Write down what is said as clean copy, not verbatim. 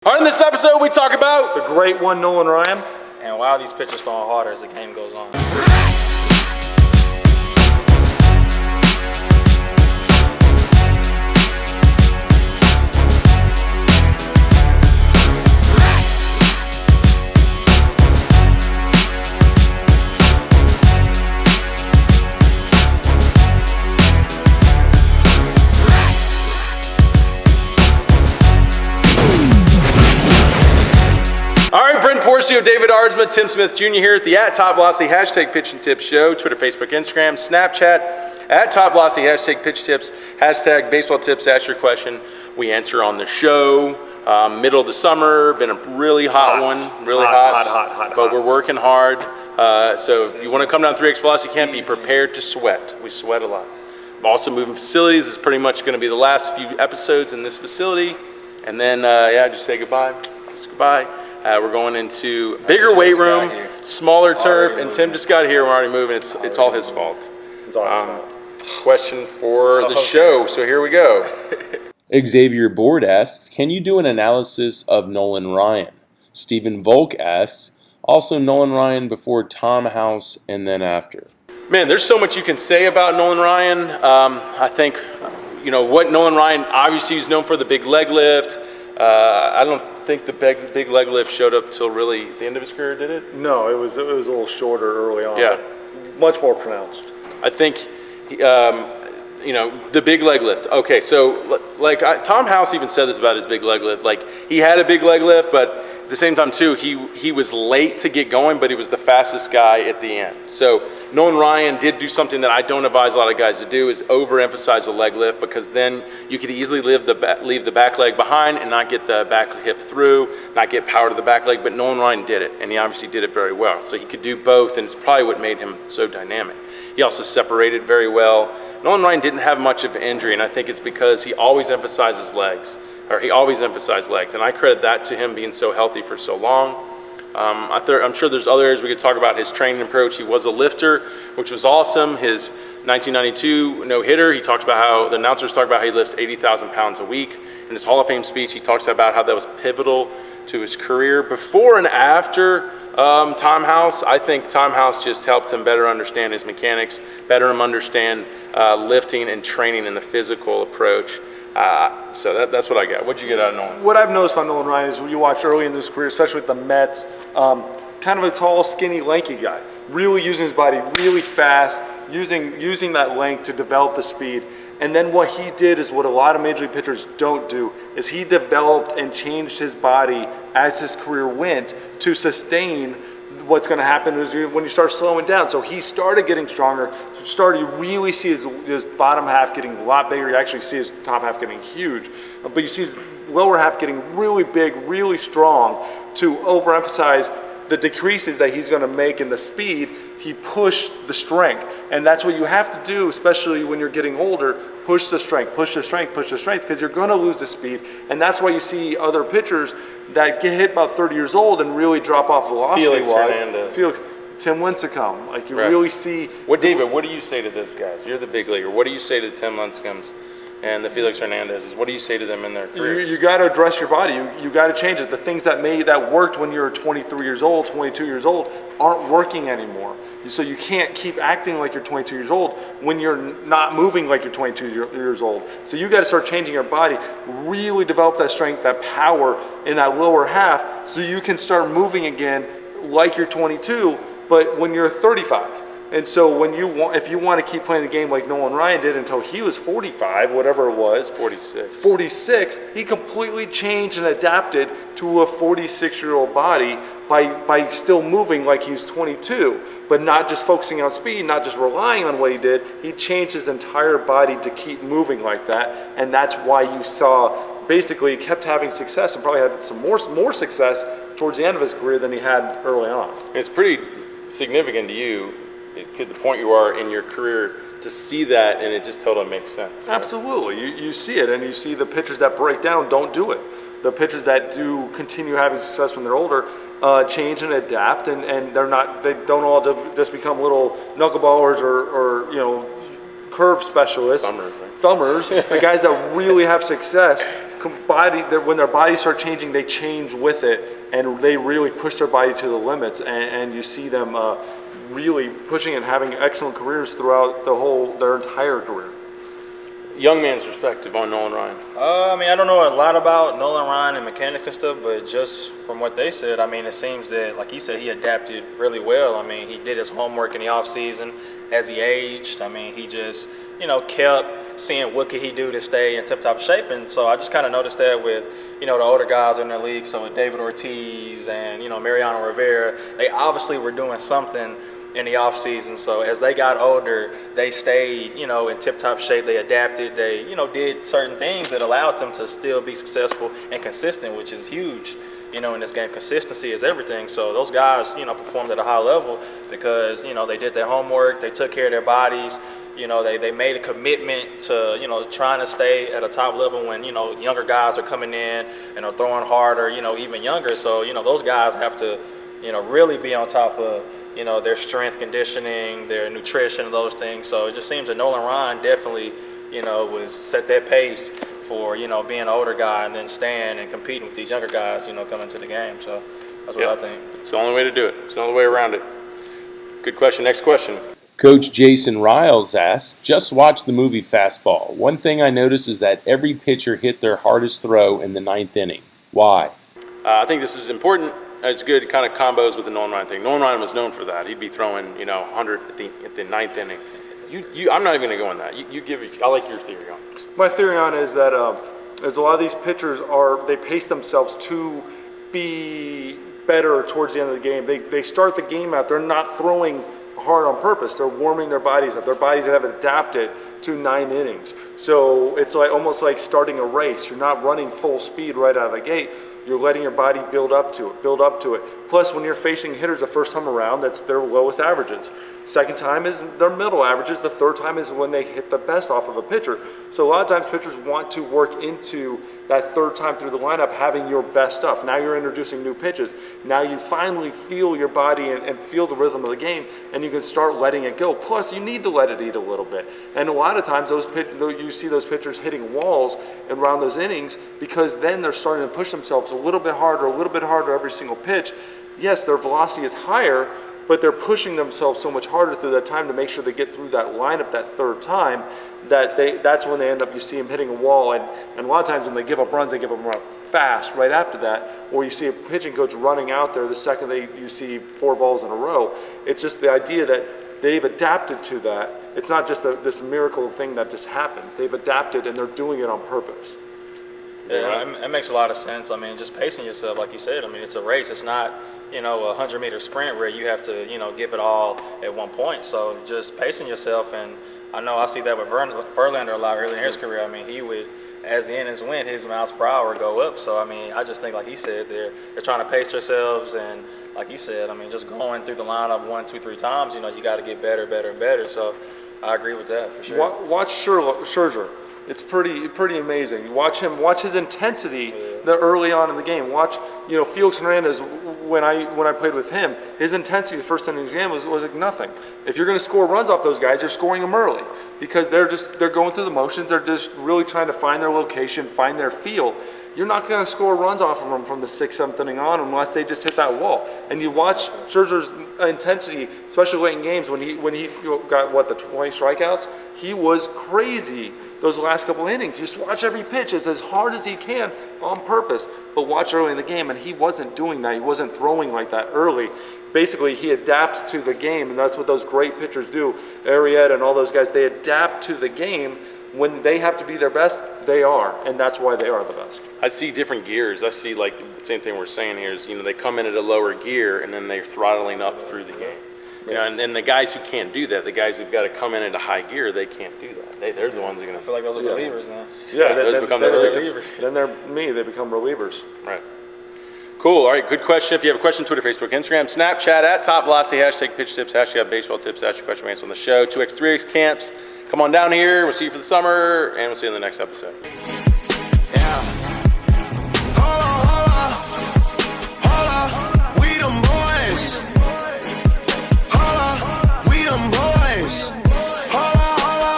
All right, in this episode, we talk about the great one, Nolan Ryan. And wow, these pitchers throwing harder as the game goes on. Porcio, David Ardsma, Tim Smith Jr. here at the @TopVelocity hashtag Pitch and Tips show, Twitter, Facebook, Instagram, Snapchat, @TopVelocity hashtag Pitch Tips, hashtag Baseball Tips. Ask your question, we answer on the show. Middle of the summer, been a really hot one, really hot. But we're working hard. So if you want to come down 3X Velocity Camp, be prepared to sweat. We sweat a lot. I'm also moving facilities. It's pretty much going to be the last few episodes in this facility. And then, just say goodbye. Just goodbye. We're going into bigger weight room, smaller turf, and Tim just got here. We're already moving. It's all his fault. It's all his fault. Question for the show. So here we go. Xavier Board asks, can you do an analysis of Nolan Ryan? Stephen Volk asks, also Nolan Ryan before Tom House and then after. Man, there's so much you can say about Nolan Ryan. I think, what Nolan Ryan, obviously he's known for the big leg lift. I don't think the big leg lift showed up till really the end of his career, did it? No, it was a little shorter early on. Yeah, much more pronounced. I think, the big leg lift. Okay, so Tom House even said this about his big leg lift. Like he had a big leg lift, but at the same time too, he was late to get going, but he was the fastest guy at the end. So Nolan Ryan did do something that I don't advise a lot of guys to do, is overemphasize the leg lift, because then you could easily leave the back leg behind and not get the back hip through, not get power to the back leg. But Nolan Ryan did it, and he obviously did it very well. So he could do both, and it's probably what made him so dynamic. He also separated very well. Nolan Ryan didn't have much of an injury, and I think it's because he always emphasizes legs. He always emphasized legs, and I credit that to him being so healthy for so long. I'm sure there's other areas we could talk about. His training approach. He was a lifter, which was awesome. His 1992 no-hitter, he talks about how the announcers talk about how he lifts 80,000 pounds a week. In his Hall of Fame speech, he talks about how that was pivotal to his career. Before and after Tom House, I think Tom House just helped him better understand his mechanics, better him understand lifting and training and the physical approach. So that's what I got. What'd you get out of Nolan? What I've noticed about Nolan Ryan is when you watch early in his career, especially with the Mets, kind of a tall, skinny, lanky guy, really using his body really fast, using that length to develop the speed. And then what he did is what a lot of major league pitchers don't do, is he developed and changed his body as his career went to sustain. What's going to happen is when you start slowing down. So he started getting stronger. You really see his bottom half getting a lot bigger. You actually see his top half getting huge. But you see his lower half getting really big, really strong. To overemphasize the decreases that he's going to make in the speed, he pushed the strength. And that's what you have to do, especially when you're getting older. Push the strength, push the strength, push the strength, because you're going to lose the speed. And that's why you see other pitchers that get hit about 30 years old and really drop off velocity-wise. Felix, Tim Lincecum, like you really see. David, what do you say to those guys? You're the big leaguer. What do you say to Tim Lincecums and the Felix Hernandezes? What do you say to them in their career? You got to address your body. You got to change it. The things that worked when you were 23 years old, 22 years old, aren't working anymore. So you can't keep acting like you're 22 years old when you're not moving like you're 22 years old. So you got to start changing your body, really develop that strength, that power in that lower half, so you can start moving again like you're 22, but when you're 35. And so if you want to keep playing the game like Nolan Ryan did until he was 45, whatever it was, 46, he completely changed and adapted to a 46-year-old body by still moving like he's 22, but not just focusing on speed, not just relying on what he did. He changed his entire body to keep moving like that, and that's why you saw basically he kept having success and probably had some more success towards the end of his career than he had early on. It's pretty significant to you, to the point you are in your career, to see that, and it just totally makes sense. Right? Absolutely. You see it, and you see the pitchers that break down don't do it. The pitchers that do continue having success when they're older change and adapt, and they don't all just become little knuckleballers or curve specialists. Thumbers, right? The guys that really have success when their bodies start changing, they change with it, and they really push their body to the limits. And you see them really pushing and having excellent careers throughout their entire career. Young man's perspective on Nolan Ryan. I mean, I don't know a lot about Nolan Ryan and mechanics and stuff, but just from what they said, I mean, it seems that, like he said, he adapted really well. I mean, he did his homework in the off season as he aged. I mean, he just, kept seeing what could he do to stay in tip-top shape. And so I just kind of noticed that with, the older guys in the league. So with David Ortiz and, Mariano Rivera, they obviously were doing something in the off season. So as they got older, they stayed, in tip-top shape. They adapted. They, did certain things that allowed them to still be successful and consistent, which is huge. In this game, consistency is everything. So those guys, performed at a high level because, they did their homework. They took care of their bodies. They made a commitment to, trying to stay at a top level when, younger guys are coming in and are throwing harder, even younger. So, those guys have to, really be on top of, their strength conditioning, their nutrition, those things. So it just seems that Nolan Ryan definitely, was set that pace for, being an older guy and then staying and competing with these younger guys, coming to the game. So that's what I think. It's the only way to do it. It's the only way around it. Good question. Next question. Coach Jason Riles asks, just watch the movie Fastball. One thing I noticed is that every pitcher hit their hardest throw in the 9th inning. Why? I think this is important. It's good kind of combos with the Nolan Ryan thing. Nolan Ryan was known for that. He'd be throwing, 100 at the 9th inning. I'm not even going to go on that. You give it. I like your theory on this. My theory on it is that as a lot of these pitchers they pace themselves to be better towards the end of the game. They start the game out. They're not throwing hard on purpose. They're warming their bodies up. Their bodies have adapted to 9 innings. So it's almost like starting a race. You're not running full speed right out of the gate. You're letting your body build up to it. Plus, when you're facing hitters the first time around, that's their lowest averages. Second time is their middle averages. The third time is when they hit the best off of a pitcher. So a lot of times pitchers want to work into that third time through the lineup having your best stuff. Now you're introducing new pitches. Now you finally feel your body and feel the rhythm of the game, and you can start letting it go. Plus, you need to let it eat a little bit. And a lot of times you see those pitchers hitting walls around those innings because then they're starting to push themselves a little bit harder every single pitch. Yes, their velocity is higher, but they're pushing themselves so much harder through that time to make sure they get through that lineup that third time that's when they end up, you see them hitting a wall. And a lot of times when they give up runs, they give them up fast right after that. Or you see a pitching coach running out there the second you see 4 balls in a row. It's just the idea that they've adapted to that. It's not just this miracle thing that just happens. They've adapted and they're doing it on purpose. Yeah, it makes a lot of sense. I mean, just pacing yourself, like you said. I mean, it's a race. It's not, a 100-meter sprint where you have to, give it all at one point. So just pacing yourself, and I know I see that with Verlander a lot early in his career. I mean, he would, as the innings went, his miles per hour would go up. So, I mean, I just think, like he said, they're trying to pace themselves. And like he said, I mean, just going through the lineup 1, 2, 3 times, you got to get better, better, and better. So I agree with that for sure. Watch Scherzer. It's pretty amazing. You watch him, watch his intensity early on in the game. Watch, Felix Hernandez, when I played with him, his intensity the first inning of the game was like nothing. If you're going to score runs off those guys, you're scoring them early because they're going through the motions. They're just really trying to find their location, find their feel. You're not going to score runs off of them from the 6th, 7th inning on unless they just hit that wall. And you watch Scherzer's intensity, especially late in games when he got the 20 strikeouts, he was crazy those last couple innings. Just watch every pitch as hard as he can on purpose, but watch early in the game, and he wasn't doing that. He wasn't throwing like that early. Basically, he adapts to the game, and that's what those great pitchers do. Arrieta and all those guys, they adapt to the game. When they have to be their best, they are, and that's why they are the best. I see different gears. I see like the same thing we're saying here is, they come in at a lower gear, and then they're throttling up through the game. And the guys who can't do that, the guys who've got to come in at a high gear, they can't do that. They're the ones who are going to. I feel like those are relievers now. Yeah, those become the relievers. Then they become relievers. Right. Cool. All right. Good question. If you have a question, Twitter, Facebook, Instagram, Snapchat at Top Velocity, hashtag pitch tips, hashtag baseball tips, ask your question, answer on the show. 2X, 3X camps. Come on down here. We'll see you for the summer, and we'll see you in the next episode. Yeah.